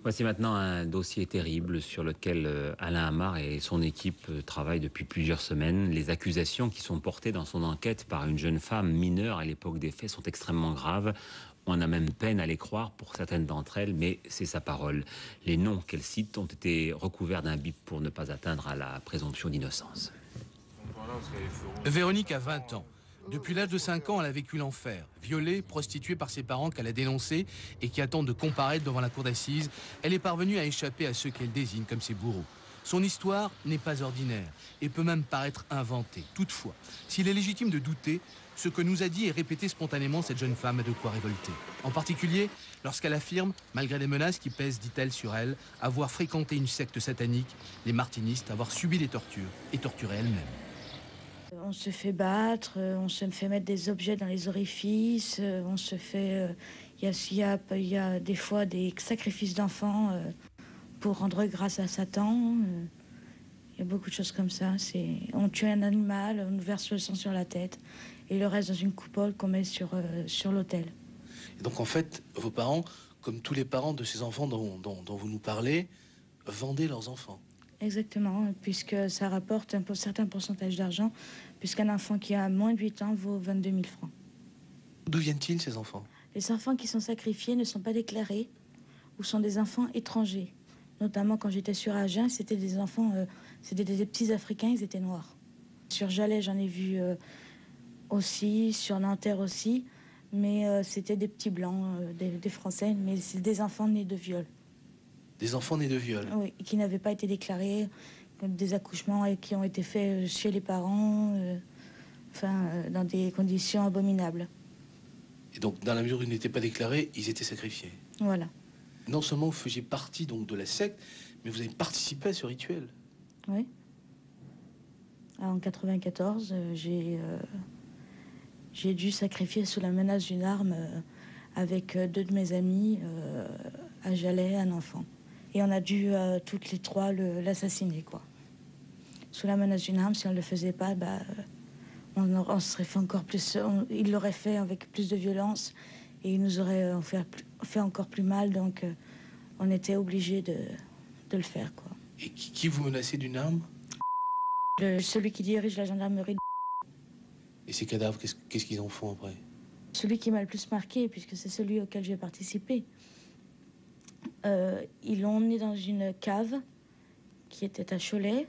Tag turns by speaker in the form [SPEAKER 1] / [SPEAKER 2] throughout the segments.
[SPEAKER 1] Voici maintenant un dossier terrible sur lequel Alain Amar et son équipe travaillent depuis plusieurs semaines. Les accusations qui sont portées dans son enquête par une jeune femme mineure à l'époque des faits sont extrêmement graves. On a même peine à les croire pour certaines d'entre elles, mais c'est sa parole. Les noms qu'elle cite ont été recouverts d'un bip pour ne pas atteindre à la présomption d'innocence.
[SPEAKER 2] Véronique a 20 ans. Depuis l'âge de 5 ans, elle a vécu l'enfer. Violée, prostituée par ses parents qu'elle a dénoncés et qui attendent de comparaître devant la cour d'assises, elle est parvenue à échapper à ceux qu'elle désigne comme ses bourreaux. Son histoire n'est pas ordinaire et peut même paraître inventée. Toutefois, s'il est légitime de douter, ce que nous a dit et répété spontanément cette jeune femme a de quoi révolter. En particulier, lorsqu'elle affirme, malgré les menaces qui pèsent, dit-elle, sur elle, avoir fréquenté une secte satanique, les martinistes, avoir subi des tortures et torturé elle-même.
[SPEAKER 3] On se fait battre, on se fait mettre des objets dans les orifices, on se fait... Il y a des fois des sacrifices d'enfants pour rendre grâce à Satan. Il y a beaucoup de choses comme ça. On tue un animal, on nous verse le sang sur la tête et le reste dans une coupole qu'on met sur l'autel.
[SPEAKER 4] Et donc en fait, vos parents, comme tous les parents de ces enfants dont vous nous parlez, vendaient leurs enfants.
[SPEAKER 3] Exactement, puisque ça rapporte un certain pourcentage d'argent, puisqu'un enfant qui a moins de 8 ans vaut 22 000 francs.
[SPEAKER 4] D'où viennent-ils, ces enfants?
[SPEAKER 3] Les enfants qui sont sacrifiés ne sont pas déclarés ou sont des enfants étrangers. Notamment quand j'étais sur Agen, c'était des enfants, c'était des petits Africains, ils étaient noirs. Sur Jalais, j'en ai vu aussi, sur Nanterre aussi, mais c'était des petits blancs, des Français, mais c'est des enfants nés de viol.
[SPEAKER 4] Des enfants nés de viol?
[SPEAKER 3] Oui, qui n'avaient pas été déclarés, des accouchements et qui ont été faits chez les parents, dans des conditions abominables.
[SPEAKER 4] Et donc, dans la mesure où ils n'étaient pas déclarés, ils étaient sacrifiés?
[SPEAKER 3] Voilà.
[SPEAKER 4] Non seulement vous faisiez partie donc de la secte, mais vous avez participé à ce rituel?
[SPEAKER 3] Oui. En 94, j'ai dû sacrifier sous la menace d'une arme avec 2 de mes amis à Jalais un enfant. Et on a dû toutes les 3 l'assassiner, quoi. Sous la menace d'une arme, si on ne le faisait pas, on serait fait encore plus. Il l'aurait fait avec plus de violence et il nous aurait fait encore plus mal. Donc, on était obligés de le faire, quoi.
[SPEAKER 4] Et qui vous menaçait d'une arme?
[SPEAKER 3] Celui qui dirige la gendarmerie.
[SPEAKER 4] Et ces cadavres, qu'est-ce qu'ils en font après?
[SPEAKER 3] Celui qui m'a le plus marqué, puisque c'est celui auquel j'ai participé. Ils l'ont emmené dans une cave qui était à Cholet,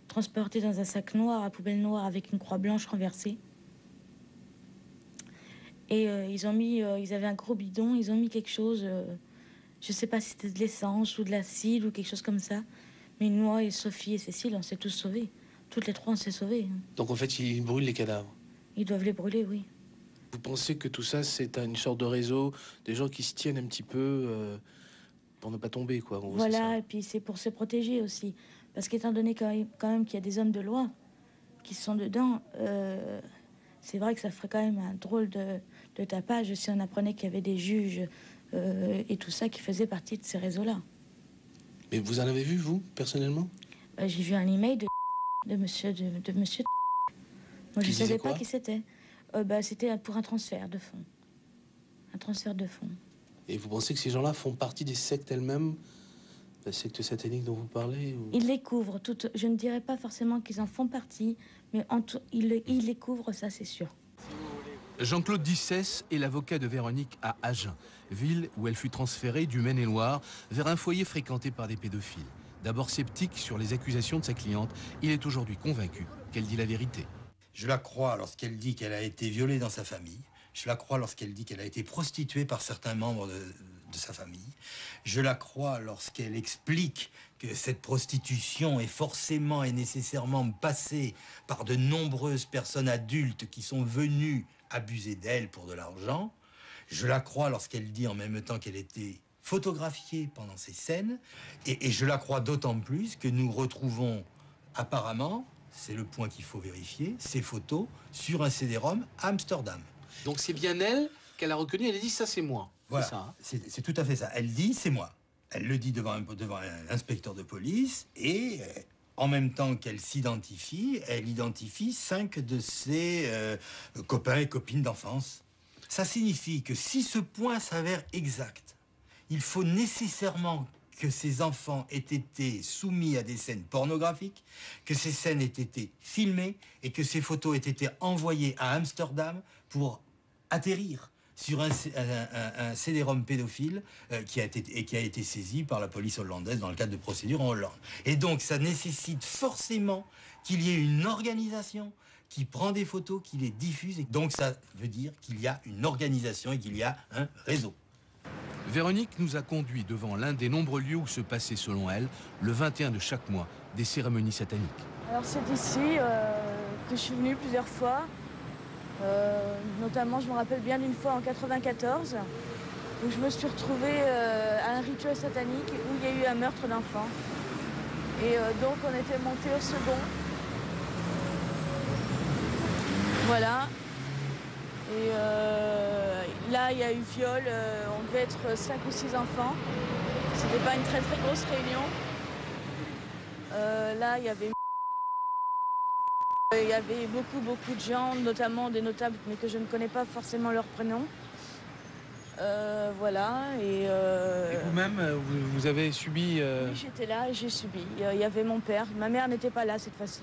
[SPEAKER 3] transporté dans un sac noir à poubelle noire avec une croix blanche renversée. Et ils avaient un gros bidon, ils ont mis quelque chose, je sais pas si c'était de l'essence ou de l'acide ou quelque chose comme ça. Mais moi et Sophie et Cécile, on s'est tous sauvés. Toutes les 3, on s'est sauvés.
[SPEAKER 4] Donc en fait, ils brûlent les cadavres?
[SPEAKER 3] Ils doivent les brûler, oui.
[SPEAKER 4] Vous pensez que tout ça, c'est une sorte de réseau, des gens qui se tiennent un petit peu pour ne pas tomber, quoi?
[SPEAKER 3] Voilà, et puis c'est pour se protéger aussi. Parce qu'étant donné quand même qu'il y a des hommes de loi qui sont dedans, c'est vrai que ça ferait quand même un drôle de tapage si on apprenait qu'il y avait des juges et tout ça qui faisaient partie de ces réseaux-là.
[SPEAKER 4] Mais vous en avez vu, vous, personnellement?
[SPEAKER 3] J'ai vu un email de monsieur. Moi, je ne savais pas qui c'était. C'était pour un transfert de fonds. Un transfert de fonds.
[SPEAKER 4] Et vous pensez que ces gens-là font partie des sectes elles-mêmes? La secte satanique dont vous parlez ou...
[SPEAKER 3] Ils les couvrent toutes. Je ne dirais pas forcément qu'ils en font partie, mais ils les couvrent, ça c'est sûr.
[SPEAKER 2] Jean-Claude Dissès est l'avocat de Véronique à Agen, ville où elle fut transférée du Maine-et-Loire vers un foyer fréquenté par des pédophiles. D'abord sceptique sur les accusations de sa cliente, il est aujourd'hui convaincu qu'elle dit la vérité.
[SPEAKER 5] Je la crois lorsqu'elle dit qu'elle a été violée dans sa famille. Je la crois lorsqu'elle dit qu'elle a été prostituée par certains membres de sa famille. Je la crois lorsqu'elle explique que cette prostitution est forcément et nécessairement passée par de nombreuses personnes adultes qui sont venues abuser d'elle pour de l'argent. Je la crois lorsqu'elle dit en même temps qu'elle était photographiée pendant ces scènes. Et je la crois d'autant plus que nous retrouvons apparemment, c'est le point qu'il faut vérifier, ces photos sur un CD-ROM à Amsterdam.
[SPEAKER 4] Donc c'est bien elle qu'elle a reconnu, elle a dit ça c'est moi.
[SPEAKER 5] Voilà,
[SPEAKER 4] c'est ça, hein?
[SPEAKER 5] C'est tout à fait ça. Elle dit c'est moi. Elle le dit devant un inspecteur de police et en même temps qu'elle s'identifie, elle identifie 5 de ses copains et copines d'enfance. Ça signifie que si ce point s'avère exact, il faut nécessairement que ces enfants aient été soumis à des scènes pornographiques, que ces scènes aient été filmées et que ces photos aient été envoyées à Amsterdam pour atterrir sur un CD-ROM pédophile qui a été saisi par la police hollandaise dans le cadre de procédures en Hollande. Et donc ça nécessite forcément qu'il y ait une organisation qui prend des photos, qui les diffuse. Et donc ça veut dire qu'il y a une organisation et qu'il y a un réseau.
[SPEAKER 2] Véronique nous a conduits devant l'un des nombreux lieux où se passaient, selon elle, le 21 de chaque mois, des cérémonies sataniques.
[SPEAKER 3] Alors c'est ici que je suis venue plusieurs fois. Notamment, je me rappelle bien d'une fois en 94, où je me suis retrouvée à un rituel satanique où il y a eu un meurtre d'enfant. Et donc on était monté au second. Voilà. Et là, il y a eu viol, on devait être 5 ou 6 enfants. C'était pas une très très grosse réunion. Là, il y avait beaucoup de gens, notamment des notables, mais que je ne connais pas forcément leur prénom. Voilà. Et
[SPEAKER 2] vous-même, vous avez subi...
[SPEAKER 3] Oui, j'étais là et j'ai subi. Il y avait mon père. Ma mère n'était pas là cette fois-ci.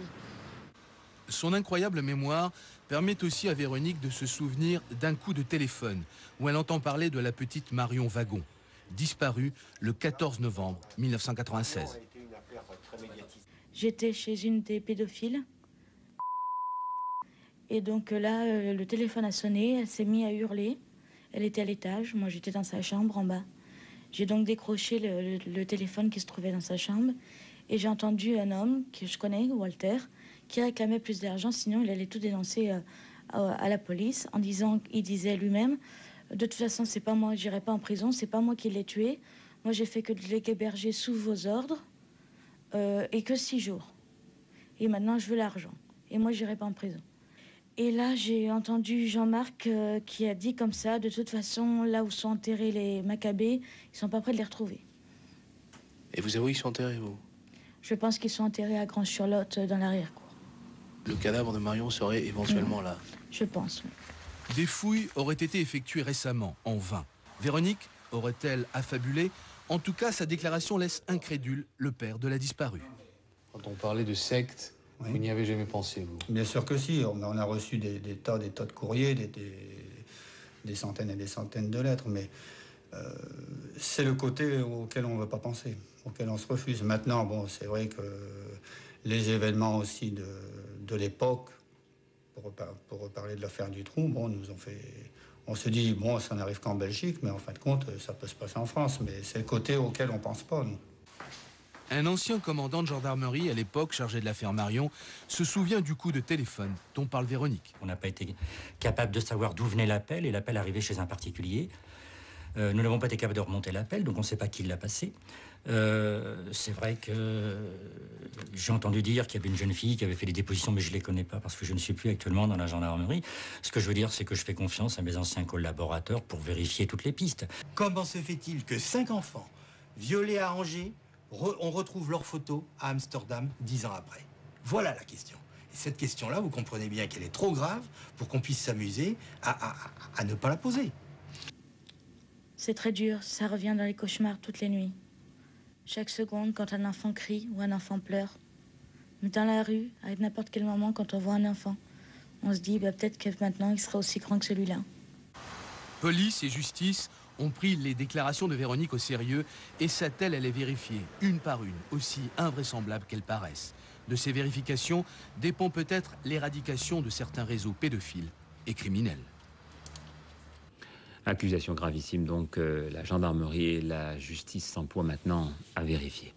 [SPEAKER 2] Son incroyable mémoire permet aussi à Véronique de se souvenir d'un coup de téléphone où elle entend parler de la petite Marion Wagon, disparue le 14 novembre 1996.
[SPEAKER 3] J'étais chez une des pédophiles. Et donc là, le téléphone a sonné, elle s'est mise à hurler. Elle était à l'étage, moi j'étais dans sa chambre en bas. J'ai donc décroché le téléphone qui se trouvait dans sa chambre. Et j'ai entendu un homme que je connais, Walter, qui réclamait plus d'argent, sinon il allait tout dénoncer à la police en disant, il disait lui-même, de toute façon c'est pas moi, j'irai pas en prison, c'est pas moi qui l'ai tué. Moi j'ai fait que de l'héberger sous vos ordres et que 6 jours. Et maintenant je veux l'argent. Et moi j'irai pas en prison. Et là, j'ai entendu Jean-Marc qui a dit comme ça, de toute façon, là où sont enterrés les Maccabées, ils sont pas prêts de les retrouver.
[SPEAKER 4] Et vous avouez qu'ils sont enterrés, vous?
[SPEAKER 3] Je pense qu'ils sont enterrés à Grand-Charlotte, dans l'arrière-cour.
[SPEAKER 4] Le cadavre de Marion serait éventuellement là?
[SPEAKER 3] Je pense, oui.
[SPEAKER 2] Des fouilles auraient été effectuées récemment, en vain. Véronique aurait-elle affabulé? En tout cas, sa déclaration laisse incrédule le père de la disparue.
[SPEAKER 4] Quand on parlait de secte, oui, vous n'y avez jamais pensé, vous?
[SPEAKER 6] Bien sûr que si. On a reçu des tas de courriers, des centaines et des centaines de lettres, mais c'est le côté auquel on ne veut pas penser, auquel on se refuse. Maintenant, bon, c'est vrai que les événements aussi de l'époque, pour reparler de l'affaire du trou, bon, nous ont fait... On se dit, bon, ça n'arrive qu'en Belgique, mais en fin de compte, ça peut se passer en France. Mais c'est le côté auquel on ne pense pas, nous.
[SPEAKER 2] Un ancien commandant de gendarmerie, à l'époque chargé de l'affaire Marion, se souvient du coup de téléphone dont parle Véronique.
[SPEAKER 7] On n'a pas été capable de savoir d'où venait l'appel, et l'appel arrivait chez un particulier. Nous n'avons pas été capables de remonter l'appel, donc on ne sait pas qui l'a passé. C'est vrai que j'ai entendu dire qu'il y avait une jeune fille qui avait fait des dépositions, mais je ne les connais pas parce que je ne suis plus actuellement dans la gendarmerie. Ce que je veux dire, c'est que je fais confiance à mes anciens collaborateurs pour vérifier toutes les pistes.
[SPEAKER 5] Comment se fait-il que 5 enfants violés à Angers, on retrouve leurs photos à Amsterdam 10 ans après? Voilà la question. Et cette question-là, vous comprenez bien qu'elle est trop grave pour qu'on puisse s'amuser à ne pas la poser.
[SPEAKER 3] C'est très dur, ça revient dans les cauchemars toutes les nuits. Chaque seconde, quand un enfant crie ou un enfant pleure. Mais dans la rue, à n'importe quel moment, quand on voit un enfant, on se dit peut-être que maintenant il sera aussi grand que celui-là.
[SPEAKER 2] Police et justice ont pris les déclarations de Véronique au sérieux et sa-t-elle les vérifier, une par une, aussi invraisemblables qu'elles paraissent. De ces vérifications dépend peut-être l'éradication de certains réseaux pédophiles et criminels.
[SPEAKER 1] Accusation gravissime, donc la gendarmerie et la justice s'emploient maintenant à vérifier.